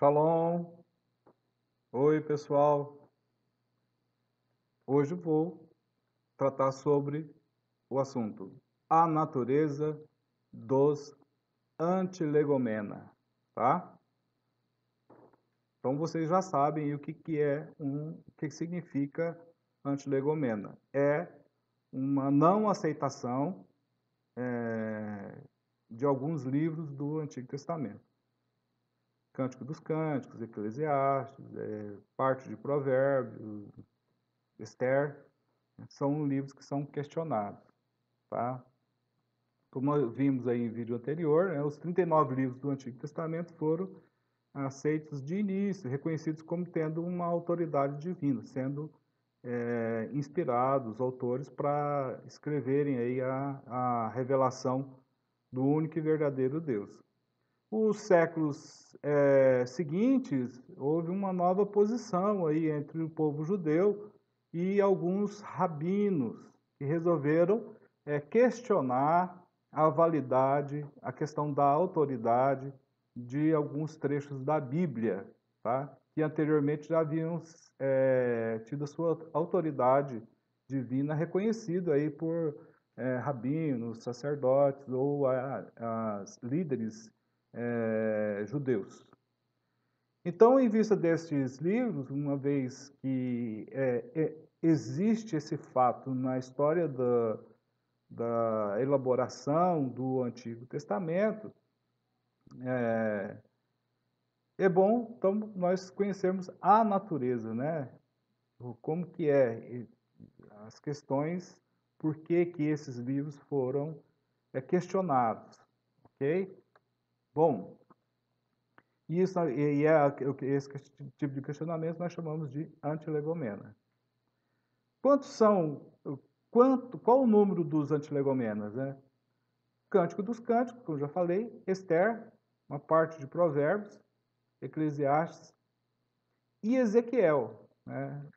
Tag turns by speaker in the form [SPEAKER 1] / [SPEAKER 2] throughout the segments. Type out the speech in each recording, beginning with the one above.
[SPEAKER 1] Shalom. Oi, pessoal. Hoje vou tratar sobre o assunto a natureza dos antilegomena, tá? Então vocês já sabem o que significa antilegomena. É uma não aceitação de alguns livros do Antigo Testamento. Cântico dos Cânticos, Eclesiastes, parte de Provérbios, Esther, são livros que são questionados, tá? Como nós vimos aí em vídeo anterior, os 39 livros do Antigo Testamento foram aceitos de início, reconhecidos como tendo uma autoridade divina, sendo inspirados autores para escreverem aí a revelação do único e verdadeiro Deus. Os séculos seguintes, houve uma nova posição aí entre o povo judeu e alguns rabinos que resolveram questionar a validade, a questão da autoridade de alguns trechos da Bíblia, tá? Que anteriormente já haviam tido a sua autoridade divina reconhecida aí por rabinos, sacerdotes ou as líderes judeus. Então, em vista destes livros, uma vez que existe esse fato na história da elaboração do Antigo Testamento, é bom, então, nós conhecermos a natureza, né? Como que as questões, por que que esses livros foram questionados, ok? Bom, esse tipo de questionamento nós chamamos de antilegomena. Qual o número dos antilegomenas, né? Cântico dos Cânticos, como eu já falei, Esther, uma parte de Provérbios, Eclesiastes e Ezequiel, né?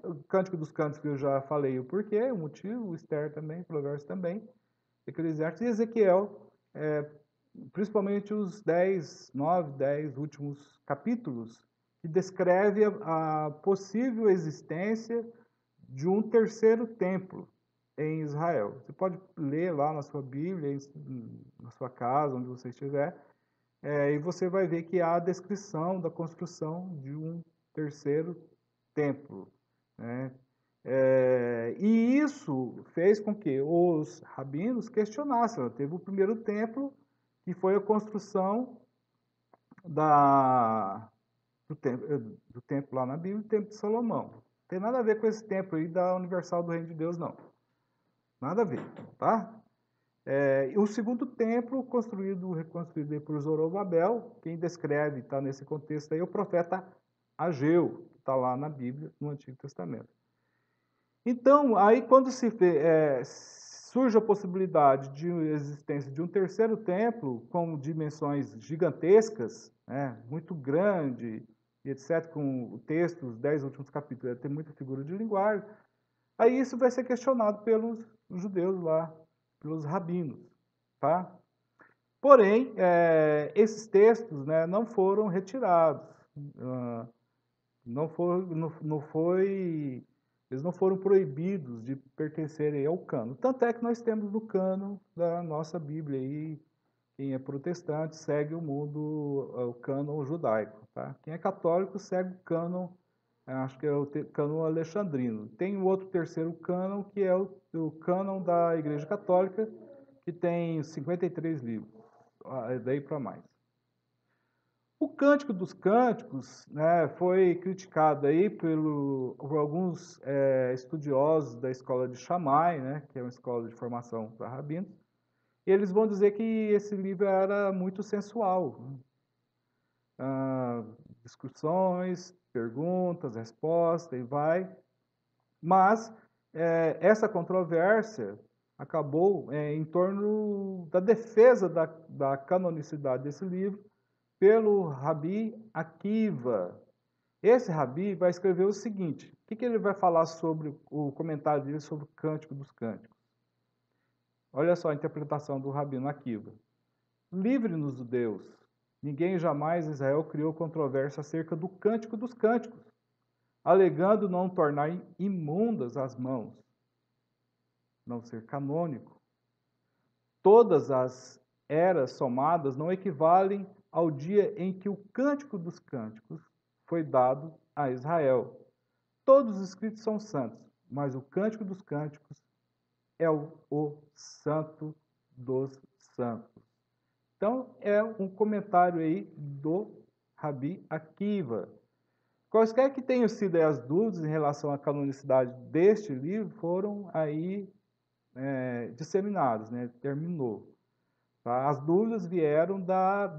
[SPEAKER 1] O Cântico dos Cânticos eu já falei o porquê, o motivo, Esther também, Provérbios também, Eclesiastes e Ezequiel, principalmente os 9, 10 últimos capítulos, que descreve a possível existência de um terceiro templo em Israel. Você pode ler lá na sua Bíblia, na sua casa, onde você estiver, e você vai ver que há a descrição da construção de um terceiro templo, né? E isso fez com que os rabinos questionassem. Teve o primeiro templo, que foi a construção do templo lá na Bíblia, o templo de Salomão. Não tem nada a ver com esse templo aí da Universal do Reino de Deus, não. Nada a ver, tá? E o segundo templo, reconstruído por Zorobabel, quem descreve, está nesse contexto aí, é o profeta Ageu, que está lá na Bíblia, no Antigo Testamento. Então, aí quando surge a possibilidade de existência de um terceiro templo com dimensões gigantescas, né, muito grande, e etc., com o texto, os 10 últimos capítulos, tem muita figura de linguagem, aí isso vai ser questionado pelos judeus lá, pelos rabinos, tá? Porém, esses textos, né, não foram retirados, eles não foram proibidos de pertencerem ao cânon. Tanto é que nós temos no cânon da nossa Bíblia aí, quem é protestante segue o cânon judaico, tá? Quem é católico segue o cânon, acho que é o cânon alexandrino. Tem o outro terceiro cânon, que é o cânon da Igreja Católica, que tem 53 livros, daí para mais. O Cântico dos Cânticos, né, foi criticado aí por alguns estudiosos da escola de Shammai, né, que é uma escola de formação para rabinos, e eles vão dizer que esse livro era muito sensual. Discussões, perguntas, respostas, e vai. Mas essa controvérsia acabou em torno da defesa da canonicidade desse livro pelo Rabi Akiva. Esse Rabi vai escrever o seguinte: o que ele vai falar sobre o comentário dele sobre o Cântico dos Cânticos? Olha só a interpretação do Rabino Akiva. Livre-nos, Deus, Ninguém jamais em Israel criou controvérsia acerca do Cântico dos Cânticos, alegando não tornar imundas as mãos, não ser canônico. Todas as eras somadas não equivalem ao dia em que o Cântico dos Cânticos foi dado a Israel. Todos os escritos são santos, mas o Cântico dos Cânticos é o santo dos santos. Então, é um comentário aí do Rabi Akiva. Quaisquer que tenham sido as dúvidas em relação à canonicidade deste livro foram aí disseminadas, né? Terminou. Tá? As dúvidas vieram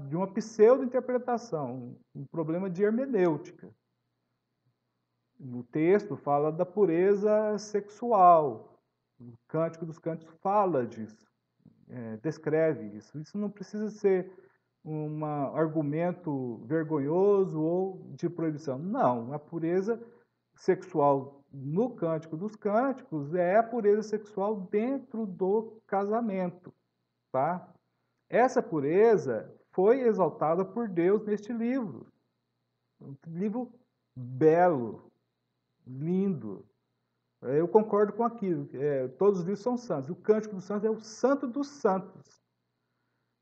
[SPEAKER 1] de uma pseudo-interpretação, um problema de hermenêutica. O texto fala da pureza sexual, o Cântico dos Cânticos fala disso, descreve isso. Isso não precisa ser um argumento vergonhoso ou de proibição. Não, a pureza sexual no Cântico dos Cânticos é a pureza sexual dentro do casamento, tá? Essa pureza foi exaltada por Deus neste livro. Um livro belo, lindo. Eu concordo com aquilo. Todos os livros são santos. O Cântico dos Santos é o santo dos santos.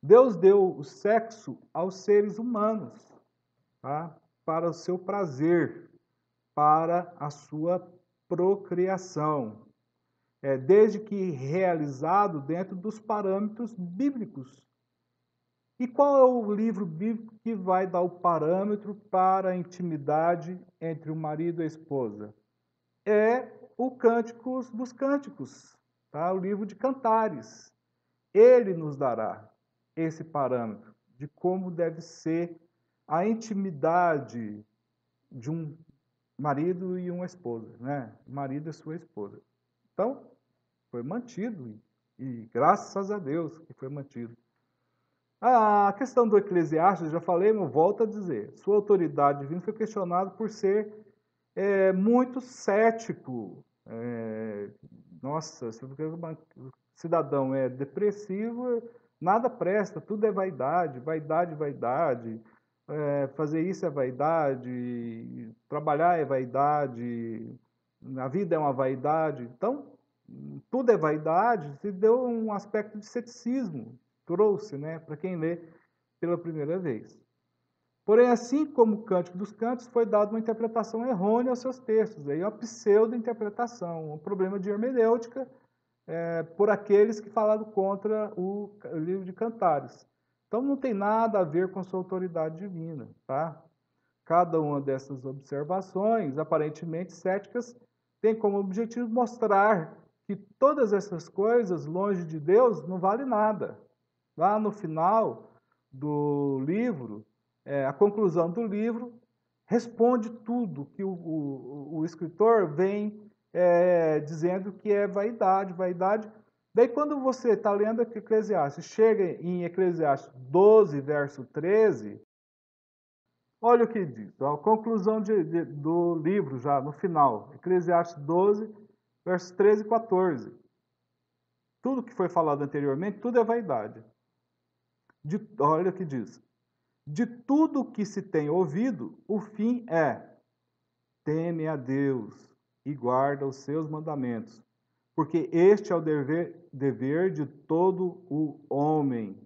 [SPEAKER 1] Deus deu o sexo aos seres humanos, tá? Para o seu prazer, para a sua procriação. Desde que realizado dentro dos parâmetros bíblicos. E qual é o livro bíblico que vai dar o parâmetro para a intimidade entre o marido e a esposa? É o Cânticos dos Cânticos, tá? O livro de Cantares. Ele nos dará esse parâmetro de como deve ser a intimidade de um marido e uma esposa, né? Marido e sua esposa. Então, foi mantido e graças a Deus que foi mantido. A questão do Eclesiastes, já falei, mas volto a dizer, sua autoridade divina foi questionada por ser muito cético. Nossa, se o cidadão é depressivo, nada presta, tudo é vaidade, vaidade, vaidade. Fazer isso é vaidade, trabalhar é vaidade, a vida é uma vaidade. Então, tudo é vaidade, se deu um aspecto de ceticismo, trouxe, né, para quem lê pela primeira vez. Porém, assim como o Cântico dos Cantos, foi dada uma interpretação errônea aos seus textos, aí uma pseudo-interpretação, um problema de hermenêutica por aqueles que falaram contra o livro de Cantares. Então, não tem nada a ver com sua autoridade divina, tá? Cada uma dessas observações, aparentemente céticas, tem como objetivo mostrar que todas essas coisas, longe de Deus, não vale nada. Lá no final do livro, a conclusão do livro responde tudo que o escritor vem dizendo que é vaidade, vaidade. Daí, quando você está lendo Eclesiastes, chega em Eclesiastes 12, verso 13, olha o que diz, a conclusão do livro já no final, Eclesiastes 12, versos 13 e 14. Tudo que foi falado anteriormente, tudo é vaidade. Olha o que diz. De tudo que se tem ouvido, o fim é: teme a Deus e guarda os seus mandamentos, porque este é o dever de todo o homem.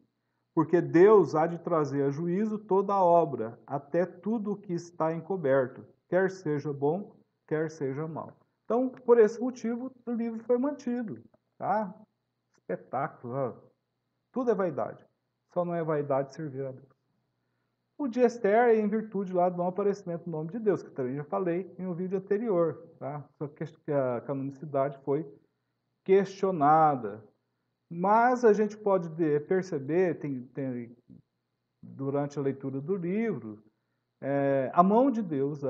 [SPEAKER 1] Porque Deus há de trazer a juízo toda a obra, até tudo o que está encoberto, quer seja bom, quer seja mal. Então, por esse motivo, o livro foi mantido. Tá? Espetáculo. Ó. Tudo é vaidade. Só não é vaidade servir a Deus. O de Esther é em virtude lá do não aparecimento do nome de Deus, que também já falei em um vídeo anterior. Tá? Só que a canonicidade foi questionada. Mas a gente pode perceber, durante a leitura do livro, a mão de Deus,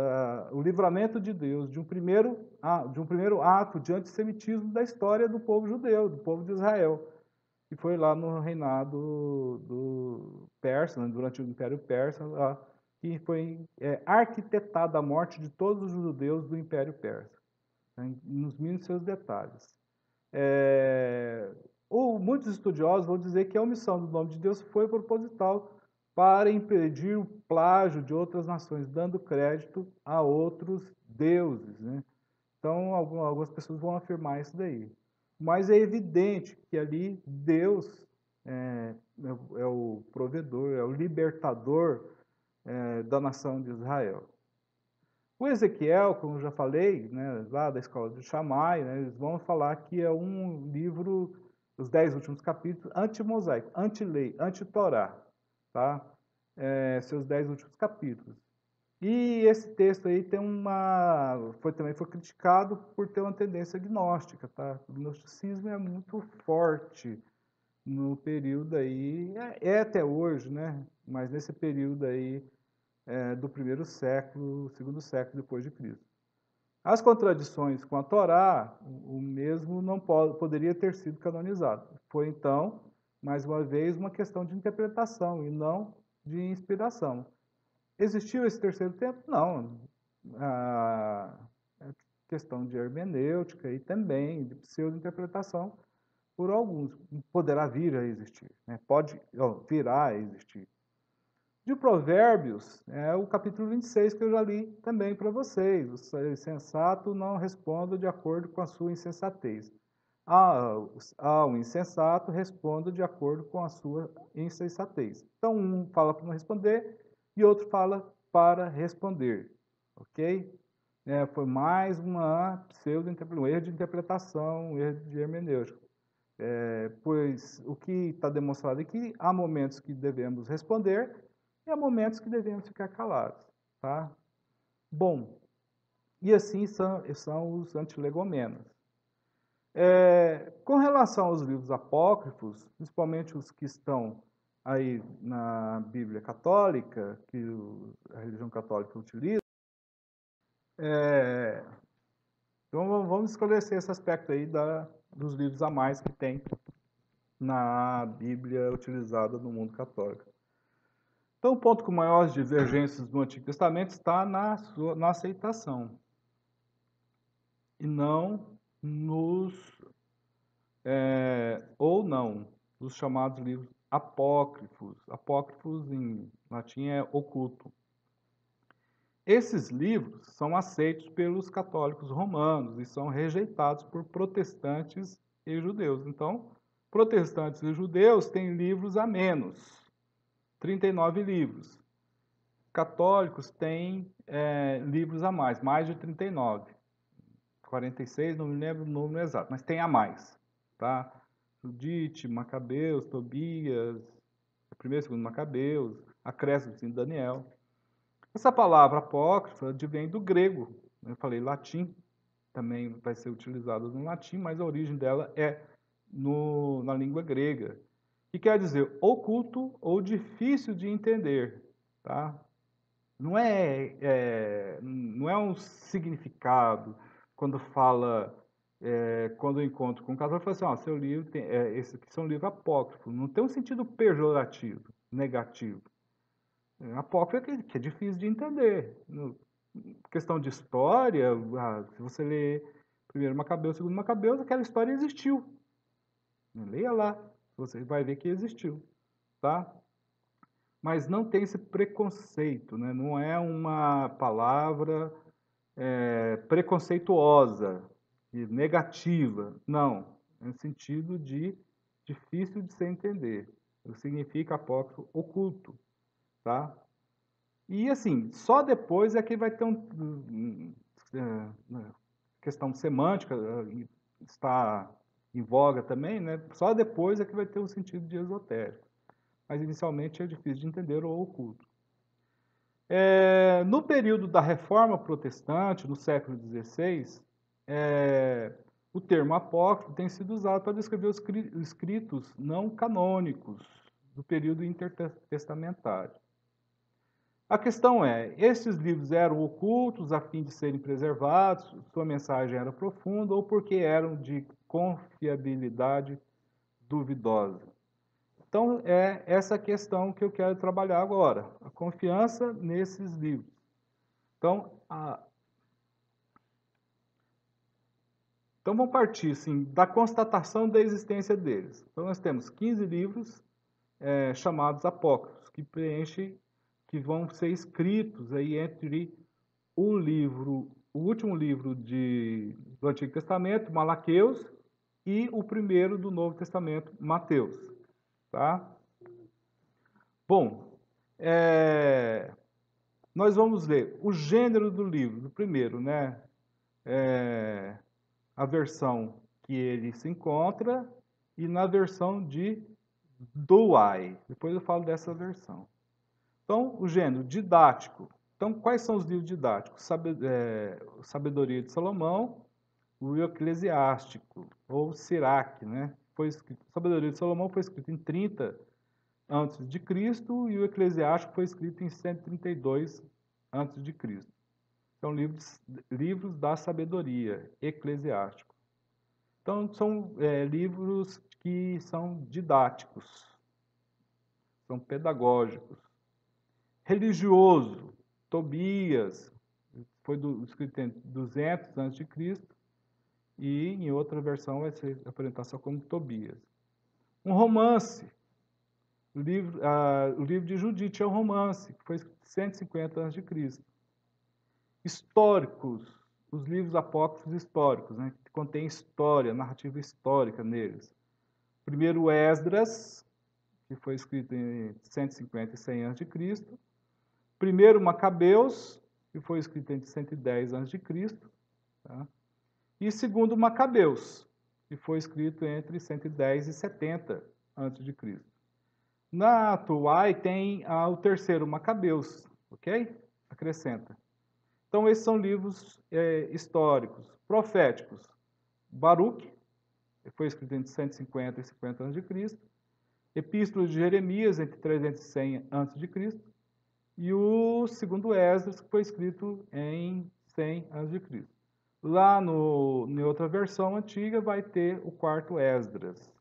[SPEAKER 1] o livramento de Deus de um primeiro ato de antissemitismo da história do povo judeu, do povo de Israel, que foi lá no reinado do Persa, né, durante o Império Persa, lá, que foi arquitetada a morte de todos os judeus do Império Persa, né, nos mínimos seus detalhes. Muitos estudiosos vão dizer que a omissão do nome de Deus foi proposital para impedir o plágio de outras nações, dando crédito a outros deuses, né? Então, algumas pessoas vão afirmar isso daí. Mas é evidente que ali Deus é o provedor, é o libertador da nação de Israel. O Ezequiel, como eu já falei, né, lá da escola de Shammai, né, eles vão falar que é um livro, os 10 últimos capítulos, anti-mosaico, anti-lei, anti-torá, tá? Seus 10 últimos capítulos. E esse texto aí também foi criticado por ter uma tendência gnóstica, tá? O gnosticismo é muito forte no período aí, é até hoje, né? Mas nesse período aí do primeiro século, segundo século depois de Cristo. As contradições com a Torá, o mesmo não poderia ter sido canonizado. Foi então, mais uma vez, uma questão de interpretação e não de inspiração. Existiu esse terceiro tempo? Não. É questão de hermenêutica e também de pseudo-interpretação por alguns. Poderá vir a existir, né? Virá a existir. De Provérbios, é o capítulo 26 que eu já li também para vocês. O insensato não responde de acordo com a sua insensatez. O insensato responde de acordo com a sua insensatez. Então, um fala para não responder e outro fala para responder. Ok? Foi mais um erro de interpretação, um erro de hermenêutica. Pois o que está demonstrado aqui, há momentos que devemos responder e há momentos que devemos ficar calados, tá? Bom, e assim são os antilegomenos. Com relação aos livros apócrifos, principalmente os que estão aí na Bíblia Católica, que a religião católica utiliza, então vamos esclarecer esse aspecto aí dos livros a mais que tem na Bíblia utilizada no mundo católico. Então, o ponto com maiores divergências do Antigo Testamento está na aceitação e não nos chamados livros apócrifos. Apócrifos em latim é oculto. Esses livros são aceitos pelos católicos romanos e são rejeitados por protestantes e judeus. Então, protestantes e judeus têm livros a menos, 39 livros. Católicos têm livros a mais de 39. 46, não me lembro o número exato, mas tem a mais, tá? Judite, Macabeus, Tobias, 1º e 2º Macabeus, Acréscimos em Daniel. Essa palavra apócrifa advém do grego, eu falei latim, também vai ser utilizada no latim, mas a origem dela é na língua grega, que quer dizer oculto ou difícil de entender, tá? Não é um significado quando quando eu encontro com um casal, eu falo assim, seu livro esse aqui são livros apócrifos, não tem um sentido pejorativo, negativo. Apócrifo que é difícil de entender. Questão de história, se você lê 1º Macabeus, 2º Macabeus, aquela história existiu. Leia lá, você vai ver que existiu, tá? Mas não tem esse preconceito, né? Não é uma palavra preconceituosa, negativa, não. É no sentido de difícil de se entender. Significa apócrifo oculto, tá? E assim, só depois é que vai ter questão semântica, está em voga também, né? Só depois é que vai ter um sentido de esotérico. Mas inicialmente é difícil de entender ou oculto. No período da Reforma Protestante, no século XVI, o termo apócrifo tem sido usado para descrever os escritos não canônicos do período intertestamentário. A questão esses livros eram ocultos a fim de serem preservados, sua mensagem era profunda ou porque eram de confiabilidade duvidosa? Então, é essa questão que eu quero trabalhar agora, a confiança nesses livros. Então, vamos partir assim, da constatação da existência deles. Então, nós temos 15 livros chamados apócrifos, que preenchem, que vão ser escritos aí entre o último livro do Antigo Testamento, Malaqueus, e o primeiro do Novo Testamento, Mateus. Tá? Bom, nós vamos ler o gênero do livro, do primeiro, né? A versão que ele se encontra e na versão de Douay. Depois eu falo dessa versão. Então, o gênero didático. Então, quais são os livros didáticos? Sabedoria de Salomão, o Eclesiástico, ou Siraque, né? Sabedoria de Salomão foi escrito em 30 antes de Cristo e o Eclesiástico foi escrito em 132 antes de Cristo. São livros da sabedoria, eclesiástico. Então, são livros que são didáticos, são pedagógicos. Religioso, Tobias, foi escrito em 200 a.C. e em outra versão vai ser apresentado só como Tobias. Um romance, o livro de Judite é um romance, que foi escrito em 150 a.C. Históricos, os livros apócrifos históricos, né, que contém história, narrativa histórica neles. Primeiro Esdras, que foi escrito em 150 e 100 a.C. Primeiro Macabeus, que foi escrito entre 110 a.C., tá? E segundo Macabeus, que foi escrito entre 110 e 70 a.C. Na Douay tem o terceiro Macabeus, ok? Acrescenta. Então, esses são livros históricos. Proféticos, Baruque, que foi escrito entre 150 e 50 a.C., Epístola de Jeremias, entre 300 e 100 a.C., e o segundo Esdras, que foi escrito em 100 a.C. Lá em outra versão antiga vai ter o quarto Esdras.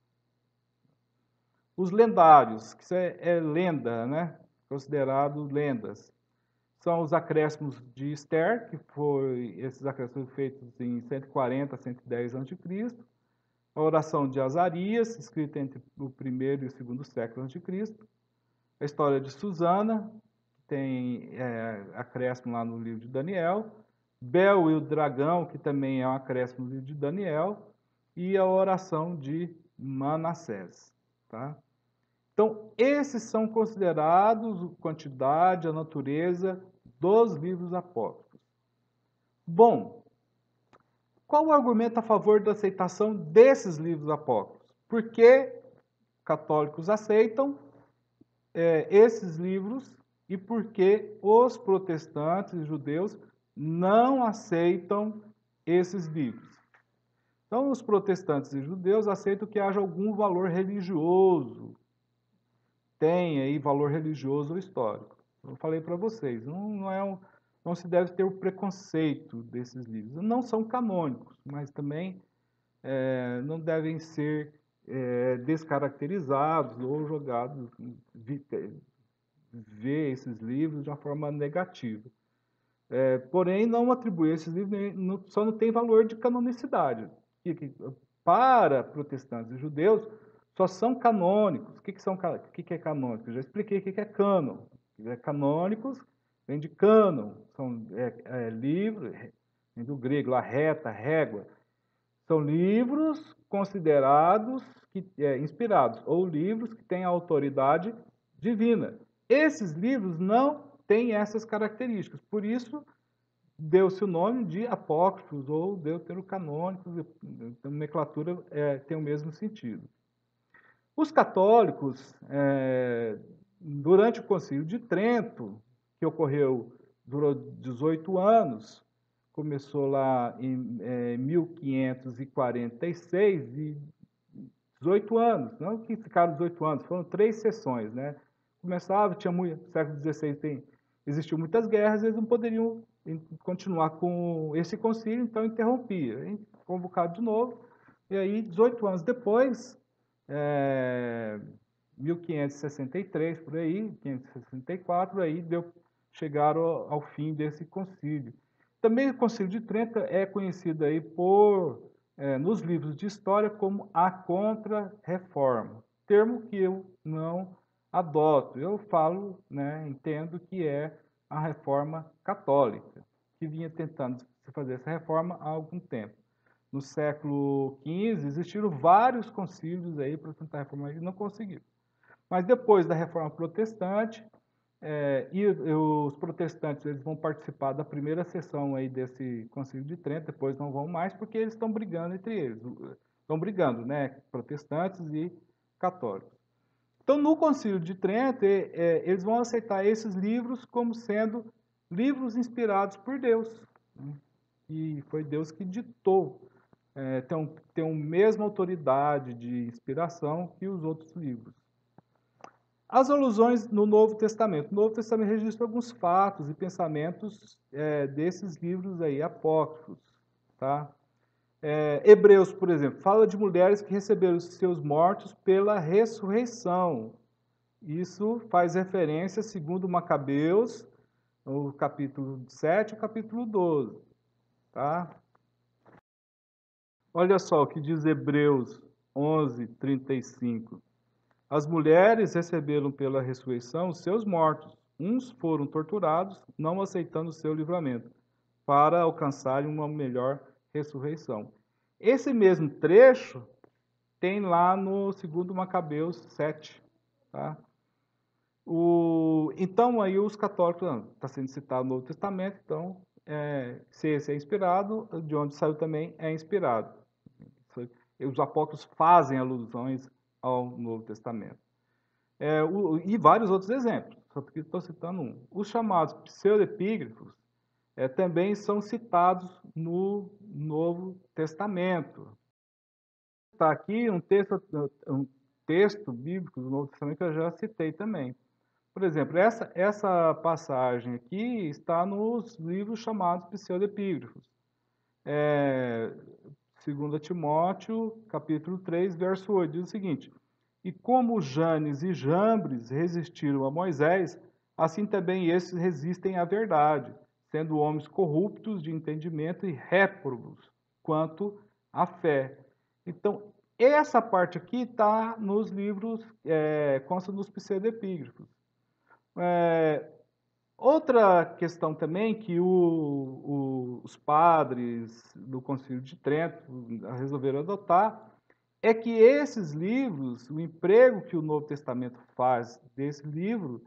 [SPEAKER 1] Os lendários, que isso é lenda, né? Considerado lendas. São os acréscimos de Esther, esses acréscimos feitos em 140 a 110 a.C. A oração de Azarias, escrita entre o primeiro e o segundo século a.C. A história de Susana, tem acréscimo lá no livro de Daniel, Bel e o dragão, que também é um acréscimo no livro de Daniel, e a oração de Manassés. Tá? Então, esses são considerados a quantidade, a natureza dos livros apócrifos. Bom, qual o argumento a favor da aceitação desses livros apócrifos? Por que católicos aceitam esses livros e por que os protestantes e judeus não aceitam esses livros. Então, os protestantes e judeus aceitam que haja algum valor religioso, tem aí valor religioso ou histórico. Eu falei para vocês, não se deve ter o preconceito desses livros. Não são canônicos, mas também não devem ser descaracterizados ou jogados, ver esses livros de uma forma negativa. Porém, não atribuir esses livros, só não tem valor de canonicidade. Para protestantes e judeus, só são canônicos. O que é canônico? Eu já expliquei o que é cânon. Canônicos vem de cânon, são livros, vem do grego, lá, reta, régua. São livros considerados inspirados, ou livros que têm autoridade divina. Esses livros não têm essas características, por isso deu-se o nome de apócrifos ou deuterocanônicos, a nomenclatura tem o mesmo sentido. Os católicos, durante o Concílio de Trento, que durou 18 anos, começou lá em 1546, e 18 anos, não que ficaram 18 anos, foram 3 sessões, né? Começava, no século XVI existiu muitas guerras, eles não poderiam continuar com esse concílio, então interrompia, convocado de novo, e aí 18 anos depois, 1563, por aí, 1564, aí chegaram ao fim desse concílio. Também o Concílio de Trento é conhecido aí nos livros de história como a Contra-Reforma, termo que eu não adoto. Eu falo, né, entendo que é a reforma católica, que vinha tentando fazer essa reforma há algum tempo. No século XV, existiram vários concílios aí para tentar reformar e não conseguiram. Mas depois da reforma protestante, os protestantes eles vão participar da primeira sessão aí desse Concílio de Trento, depois não vão mais, porque eles estão brigando entre eles. Estão brigando, né? Protestantes e católicos. Então, no Concílio de Trento, eles vão aceitar esses livros como sendo livros inspirados por Deus. Né? E foi Deus que ditou, tem a mesma autoridade de inspiração que os outros livros. As alusões no Novo Testamento. O Novo Testamento registra alguns fatos e pensamentos desses livros aí, apócrifos. Tá? Hebreus, por exemplo, fala de mulheres que receberam seus mortos pela ressurreição. Isso faz referência, segundo Macabeus, no capítulo 7 e capítulo 12. Tá? Olha só o que diz Hebreus 11, 35. As mulheres receberam pela ressurreição seus mortos. Uns foram torturados, não aceitando o seu livramento, para alcançarem uma melhor ressurreição. Esse mesmo trecho tem lá no 2 Macabeus 7. Tá? Então, aí os católicos, está sendo citado no Novo Testamento, então, se esse é inspirado, de onde saiu também é inspirado. Os apócrifos fazem alusões ao Novo Testamento. E vários outros exemplos, só que estou citando um. Os chamados pseudepígrafos também são citados no Novo Testamento. Está aqui um texto bíblico do Novo Testamento que eu já citei também. Por exemplo, essa passagem aqui está nos livros chamados pseudepígrafos. 2 Timóteo, capítulo 3, verso 8, diz o seguinte: E como Janes e Jambres resistiram a Moisés, assim também esses resistem à verdade, sendo homens corruptos de entendimento e réprobos quanto à fé. Então, essa parte aqui está nos livros, consta nos pseudepígrafos. Outra questão também que os padres do Concílio de Trento resolveram adotar é que esses livros, o emprego que o Novo Testamento faz desse livro,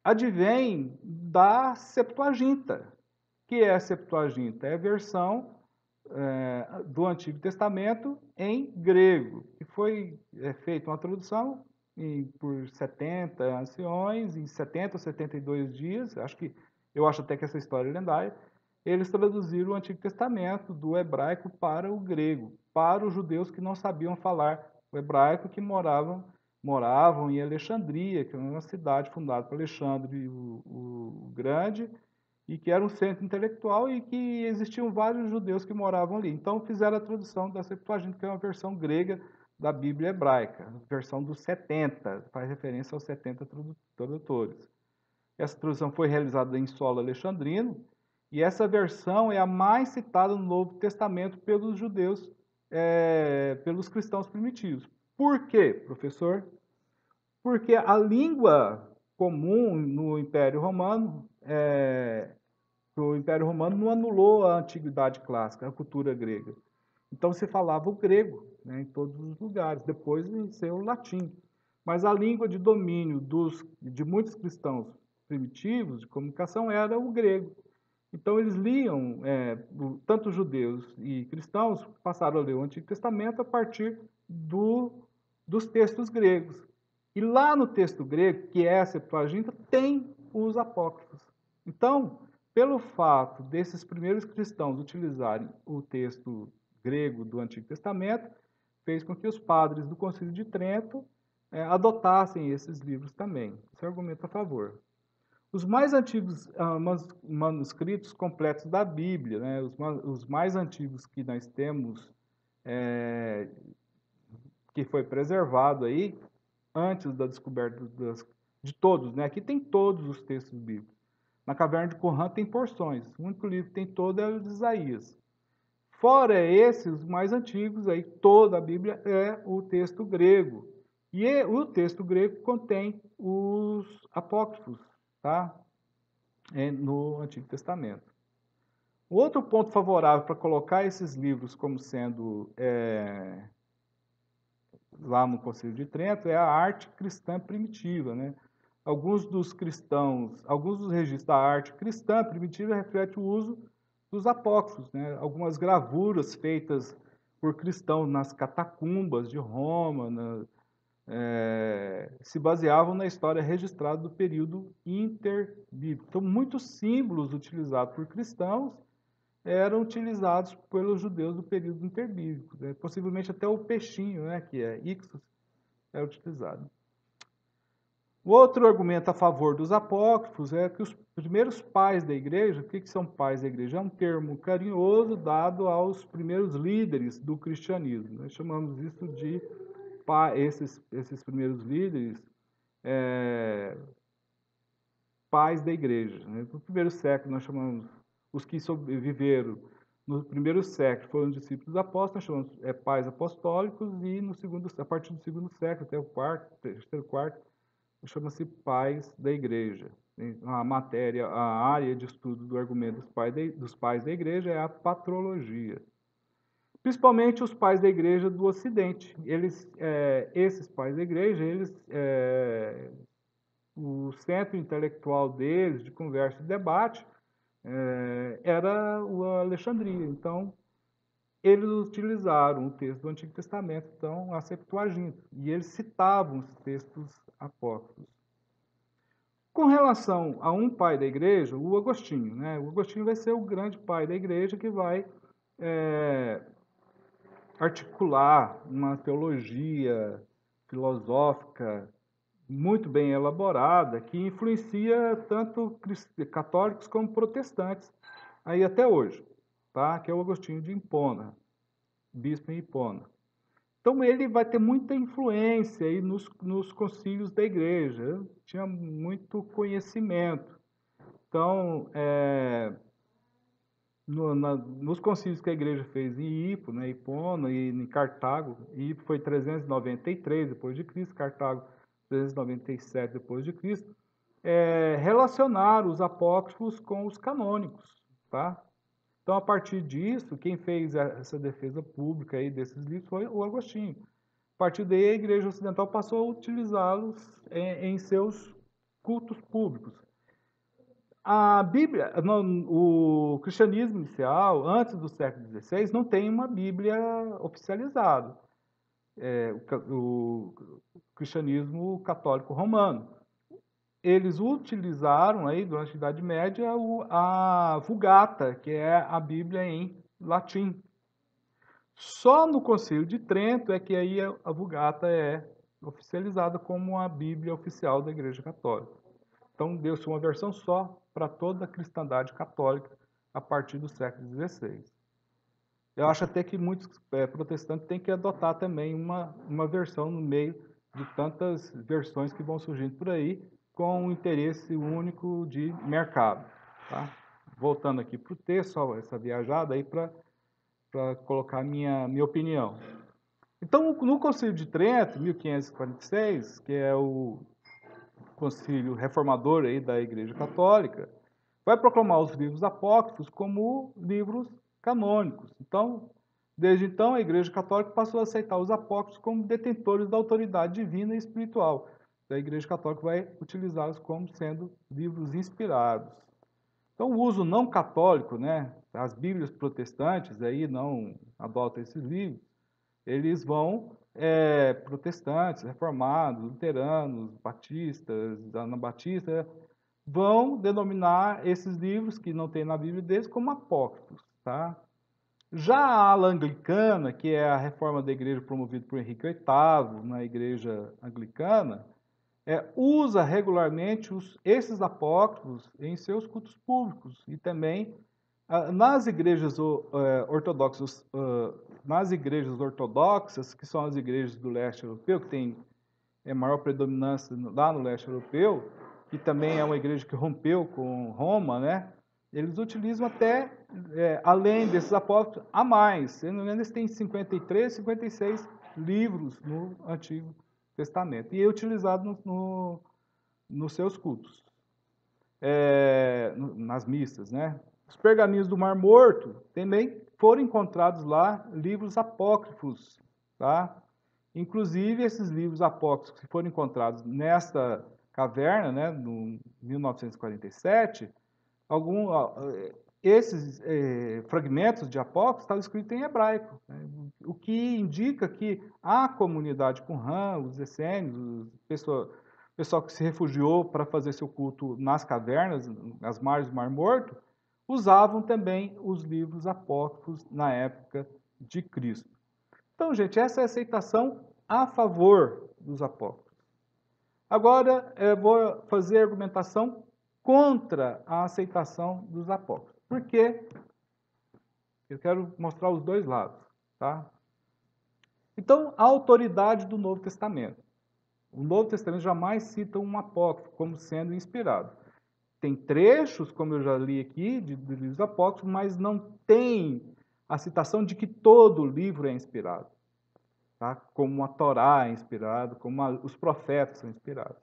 [SPEAKER 1] advém da Septuaginta. O que é a Septuaginta? É a versão do Antigo Testamento em grego, que foi feita uma tradução por 70 anciões, em 70 ou 72 dias, eu acho até que essa história é lendária, eles traduziram o Antigo Testamento do hebraico para o grego, para os judeus que não sabiam falar o hebraico, que moravam em Alexandria, que é uma cidade fundada por Alexandre o Grande, e que era um centro intelectual e que existiam vários judeus que moravam ali. Então fizeram a tradução da Septuaginta, que é uma versão grega da Bíblia hebraica, versão dos 70, faz referência aos 70 tradutores. Essa tradução foi realizada em solo alexandrino, e essa versão é a mais citada no Novo Testamento pelos judeus, pelos cristãos primitivos. Por quê, professor? Porque a língua comum no Império Romano, o Império Romano não anulou a antiguidade clássica, a cultura grega. Então se falava o grego, né, em todos os lugares, depois venceu o latim. Mas a língua de domínio de muitos cristãos primitivos de comunicação era o grego. Então eles liam, tanto judeus e cristãos passaram a ler o Antigo Testamento a partir dos textos gregos. E lá no texto grego, que é a Septuaginta, tem os apócrifos. Então, pelo fato desses primeiros cristãos utilizarem o texto grego do Antigo Testamento, fez com que os padres do Concílio de Trento adotassem esses livros também. Esse argumento a favor. Os mais antigos manuscritos completos da Bíblia, né, os mais antigos que nós temos, que foi preservado aí, antes da descoberta de todos, né? Aqui tem todos os textos bíblicos. Na Caverna de Qumran tem porções. O único livro que tem todo é o de Isaías. Fora esses, os mais antigos, aí toda a Bíblia é o texto grego, E o texto grego contém os apócrifos, tá? No Antigo Testamento. Outro ponto favorável para colocar esses livros como sendo lá no Concílio de Trento é a arte cristã primitiva, né? Alguns dos registros da arte cristã primitiva refletem o uso dos apócrifos, né? Algumas gravuras feitas por cristãos nas catacumbas de Roma, se baseavam na história registrada do período interbíblico. Então, muitos símbolos utilizados por cristãos eram utilizados pelos judeus do período interbíblico, né? Possivelmente até o peixinho, né, que é Ixos, é utilizado. O outro argumento a favor dos apócrifos é que os primeiros pais da igreja, o que são pais da igreja? É um termo carinhoso dado aos primeiros líderes do cristianismo. Nós chamamos isso de esses primeiros líderes, pais da igreja, né? No primeiro século, nós chamamos os que sobreviveram no primeiro século foram discípulos dos apóstolos, nós chamamos pais apostólicos, e a partir do segundo século, até o terceiro, quarto, chama-se pais da igreja. A área de estudo do argumento dos pais da igreja é a patrologia. Principalmente os pais da igreja do Ocidente. Esses pais da igreja, o centro intelectual deles, de conversa e debate, era o Alexandria. Então, eles utilizaram o texto do Antigo Testamento, então, a Septuaginta, e eles citavam os textos apócrifos. Com relação a um pai da igreja, o Agostinho, né? O Agostinho vai ser o grande pai da igreja que vai articular uma teologia filosófica muito bem elaborada, que influencia tanto católicos como protestantes, aí até hoje, tá? Que é o Agostinho de Hipona, bispo em Hipona. Então ele vai ter muita influência aí nos concílios da igreja, ele tinha muito conhecimento. Então, nos concílios que a igreja fez em Hippo, né, Hipona e em Cartago, Hippo foi 393 depois de Cristo, Cartago 397 depois de Cristo, relacionaram os apócrifos com os canônicos, tá? Então, a partir disso, quem fez essa defesa pública aí desses livros foi o Agostinho. A partir daí, a Igreja Ocidental passou a utilizá-los em seus cultos públicos. A Bíblia, o cristianismo inicial, antes do século XVI, não tem uma Bíblia oficializada. O cristianismo católico romano. Eles utilizaram aí, durante a Idade Média, a Vulgata, que é a Bíblia em latim. Só no Concílio de Trento é que aí a Vulgata é oficializada como a Bíblia oficial da Igreja Católica. Então, deu-se uma versão só para toda a cristandade católica a partir do século XVI. Eu acho até que muitos protestantes têm que adotar também uma versão no meio de tantas versões que vão surgindo por aí, com um interesse único de mercado. Tá? Voltando aqui para o texto, só essa viajada aí para colocar minha opinião. Então, no Concílio de Trento, 1546, que é o concílio reformador aí da Igreja Católica, vai proclamar os livros apócrifos como livros canônicos. Então, desde então, a Igreja Católica passou a aceitar os apócrifos como detentores da autoridade divina e espiritual. A Igreja Católica vai utilizá-los como sendo livros inspirados. Então, o uso não católico, né, as Bíblias protestantes aí não adotam esses livros, eles vão, protestantes, reformados, luteranos, batistas, anabatistas, vão denominar esses livros que não tem na Bíblia deles como apócrifos, tá? Já a ala anglicana, que é a reforma da igreja promovida por Henrique VIII, na igreja anglicana, usa regularmente esses apócrifos em seus cultos públicos e também nas igrejas ortodoxas, que são as igrejas do leste europeu, que tem maior predominância lá no leste europeu, que também é uma igreja que rompeu com Roma, né? Eles utilizam até, além desses apócrifos, a mais. Se não me engano, eles têm 53, 56 livros no Antigo Testamento, e é utilizado nos seus cultos, nas missas, né? Os pergaminhos do Mar Morto também foram encontrados lá livros apócrifos, tá? Inclusive, esses livros apócrifos que foram encontrados nesta caverna, né, no 1947, esses fragmentos de apócrifos estavam escritos em hebraico, né, o que indica que a comunidade Qumran, os essênios, o pessoal que se refugiou para fazer seu culto nas cavernas, nas margens do Mar Morto, usavam também os livros apócrifos na época de Cristo. Então, gente, essa é a aceitação a favor dos apócrifos. Agora, eu vou fazer a argumentação contra a aceitação dos apócrifos. Por quê? Eu quero mostrar os dois lados, tá? Então, a autoridade do Novo Testamento. O Novo Testamento jamais cita um apócrifo como sendo inspirado. Tem trechos, como eu já li aqui, de livros apócrifos, mas não tem a citação de que todo livro é inspirado, tá? Como a Torá é inspirado, como os profetas são inspirados.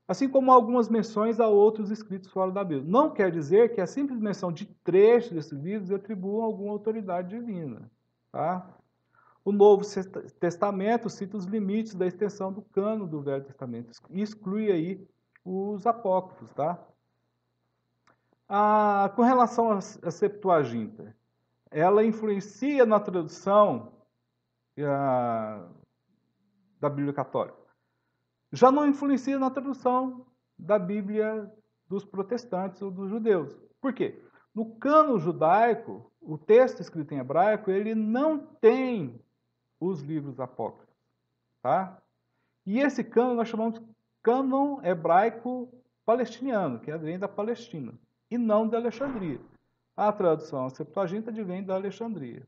[SPEAKER 1] Assim como algumas menções a outros escritos fora da Bíblia. Não quer dizer que a simples menção de trechos desses livros atribuam alguma autoridade divina, tá? O Novo Testamento cita os limites da extensão do cano do Velho Testamento e exclui aí os apócrifos, tá? Com relação à Septuaginta, ela influencia na tradução da Bíblia Católica. Já não influencia na tradução da Bíblia dos protestantes ou dos judeus. Por quê? No cânon judaico, o texto escrito em hebraico, ele não tem os livros apócrifos, tá? E esse cânon nós chamamos de cânon hebraico palestiniano, que vem da Palestina, e não da Alexandria. A tradução, a Septuaginta, vem da Alexandria.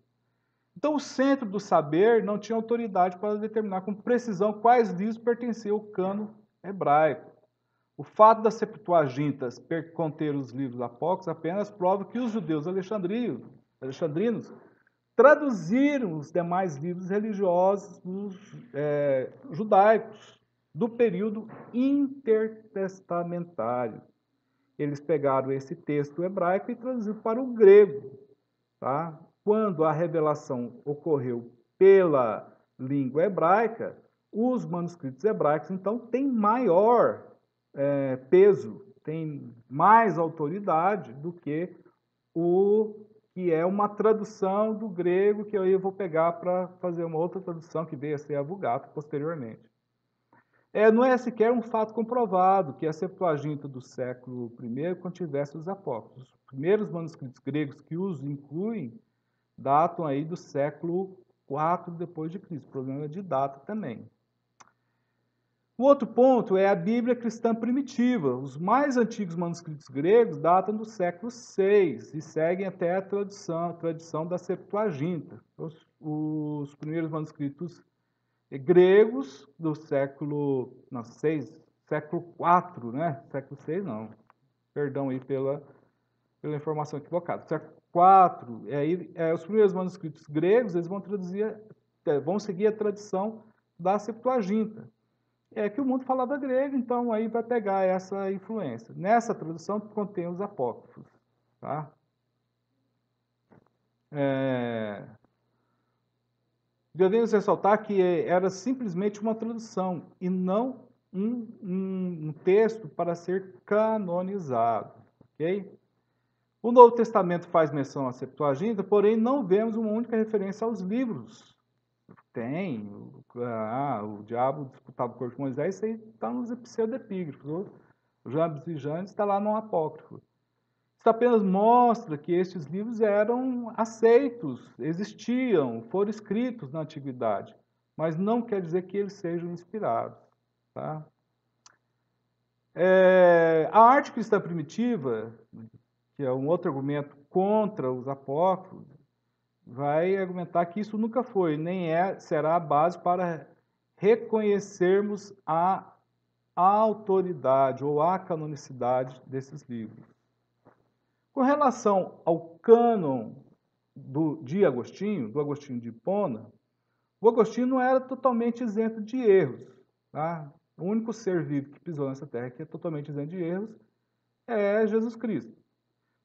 [SPEAKER 1] Então, o centro do saber não tinha autoridade para determinar com precisão quais livros pertenciam ao cânon hebraico. O fato das Septuagintas conter os livros apócrifos apenas prova que os judeus alexandrinos traduziram os demais livros religiosos judaicos do período intertestamentário. Eles pegaram esse texto hebraico e traduziram para o grego, tá? Quando a revelação ocorreu pela língua hebraica, os manuscritos hebraicos, então, têm maior peso, têm mais autoridade do que o que é uma tradução do grego, que eu vou pegar para fazer uma outra tradução, que veio a ser a Vulgata posteriormente. Não é sequer um fato comprovado que a Septuaginta do século I contivesse os apócrifos. Os primeiros manuscritos gregos que os incluem datam aí do século IV depois de Cristo, problema de data também. O outro ponto é a Bíblia cristã primitiva. Os mais antigos manuscritos gregos datam do século VI e seguem até a tradição da Septuaginta. Os primeiros manuscritos gregos do século IV, né? Século VI não. Perdão aí pela informação equivocada. Século IV, os primeiros manuscritos gregos, eles vão seguir a tradição da Septuaginta. Que o mundo falava grego, então aí vai pegar essa influência. Nessa tradução contém os apócrifos, tá? Devemos ressaltar que era simplesmente uma tradução e não um texto para ser canonizado, ok? O Novo Testamento faz menção à Septuaginta, porém não vemos uma única referência aos livros. Tem, o diabo disputava o corpo de Moisés, isso aí está nos pseudepígrafos. O Jambes e Janes está lá no apócrifo. Isso apenas mostra que estes livros eram aceitos, existiam, foram escritos na antiguidade, mas não quer dizer que eles sejam inspirados, tá? A arte cristã primitiva, que é um outro argumento contra os apócrifos, vai argumentar que isso nunca foi, nem será a base para reconhecermos a autoridade ou a canonicidade desses livros. Com relação ao cânon do Agostinho de Hipona, O Agostinho não era totalmente isento de erros. Tá? O único ser vivo que pisou nessa terra que é totalmente isento de erros é Jesus Cristo.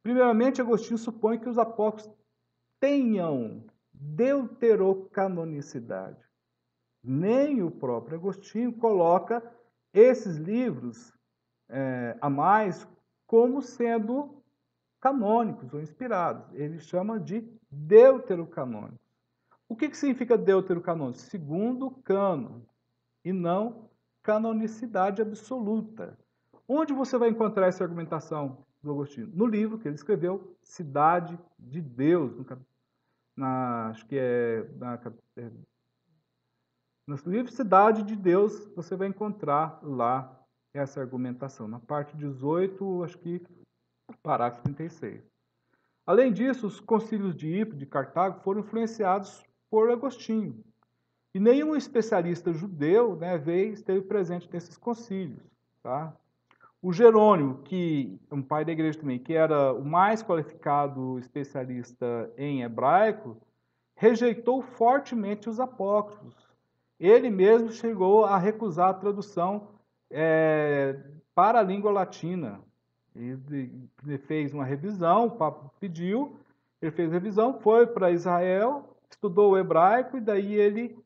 [SPEAKER 1] Primeiramente, Agostinho supõe que os apócrifos tenham deuterocanonicidade. Nem o próprio Agostinho coloca esses livros a mais como sendo canônicos ou inspirados. Ele chama de deuterocanônicos. O que significa deuterocanônico? Segundo cânon, e não canonicidade absoluta. Onde você vai encontrar essa argumentação do Agostinho? No livro que ele escreveu, Cidade de Deus, acho que no livro Cidade de Deus, você vai encontrar lá essa argumentação, na parte 18, acho que parágrafo 36. Além disso, os concílios de Hippo, de Cartago, foram influenciados por Agostinho. E nenhum especialista judeu, né, esteve presente nesses concílios. Tá? O Jerônimo, que um pai da igreja também, que era o mais qualificado especialista em hebraico, rejeitou fortemente os apócrifos. Ele mesmo chegou a recusar a tradução para a língua latina. Ele fez uma revisão, o Papa pediu, ele fez revisão, foi para Israel, estudou o hebraico e daí ele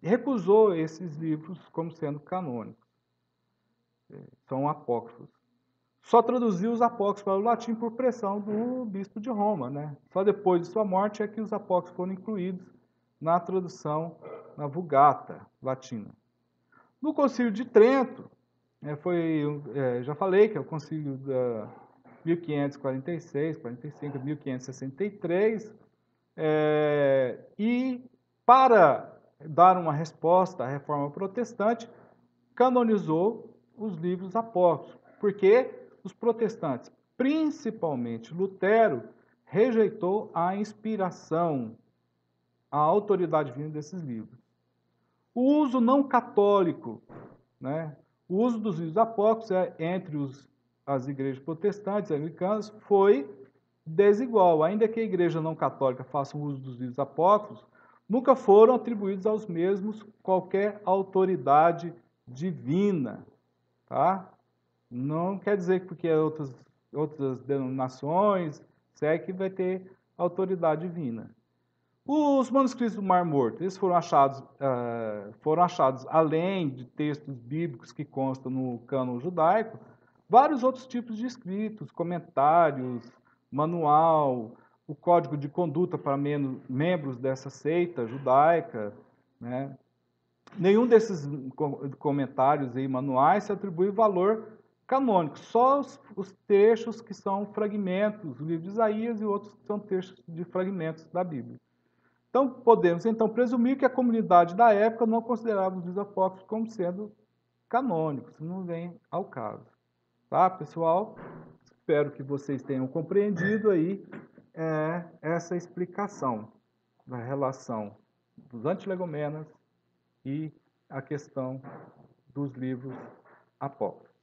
[SPEAKER 1] recusou esses livros como sendo canônicos. São apócrifos. Só traduziu os apócrifos para o latim por pressão do bispo de Roma. Né? Só depois de sua morte é que os apócrifos foram incluídos na tradução na Vulgata latina. No Concílio de Trento, já falei que é o concílio da 1546, 45, 1563, e para dar uma resposta à reforma protestante, canonizou os livros apócrifos, porque os protestantes, principalmente Lutero, rejeitou a inspiração, a autoridade divina desses livros. O uso não católico, né? O uso dos livros apócrifos entre as igrejas protestantes, anglicanas, foi desigual. Ainda que a igreja não católica faça uso dos livros apócrifos, nunca foram atribuídos aos mesmos qualquer autoridade divina. Tá? Não quer dizer que porque outras denominações que vai ter autoridade divina. Os manuscritos do Mar Morto, eles foram achados além de textos bíblicos que constam no cânon judaico, vários outros tipos de escritos, comentários, manual, o código de conduta para membros dessa seita judaica. Né? Nenhum desses comentários e manuais se atribui valor canônico, só os textos que são fragmentos do livro de Isaías e outros que são textos de fragmentos da Bíblia. Então, podemos presumir que a comunidade da época não considerava os livros apócrifos como sendo canônicos, não vem ao caso. Tá, pessoal? Espero que vocês tenham compreendido aí essa explicação da relação dos antilegomenas e a questão dos livros apócrifos.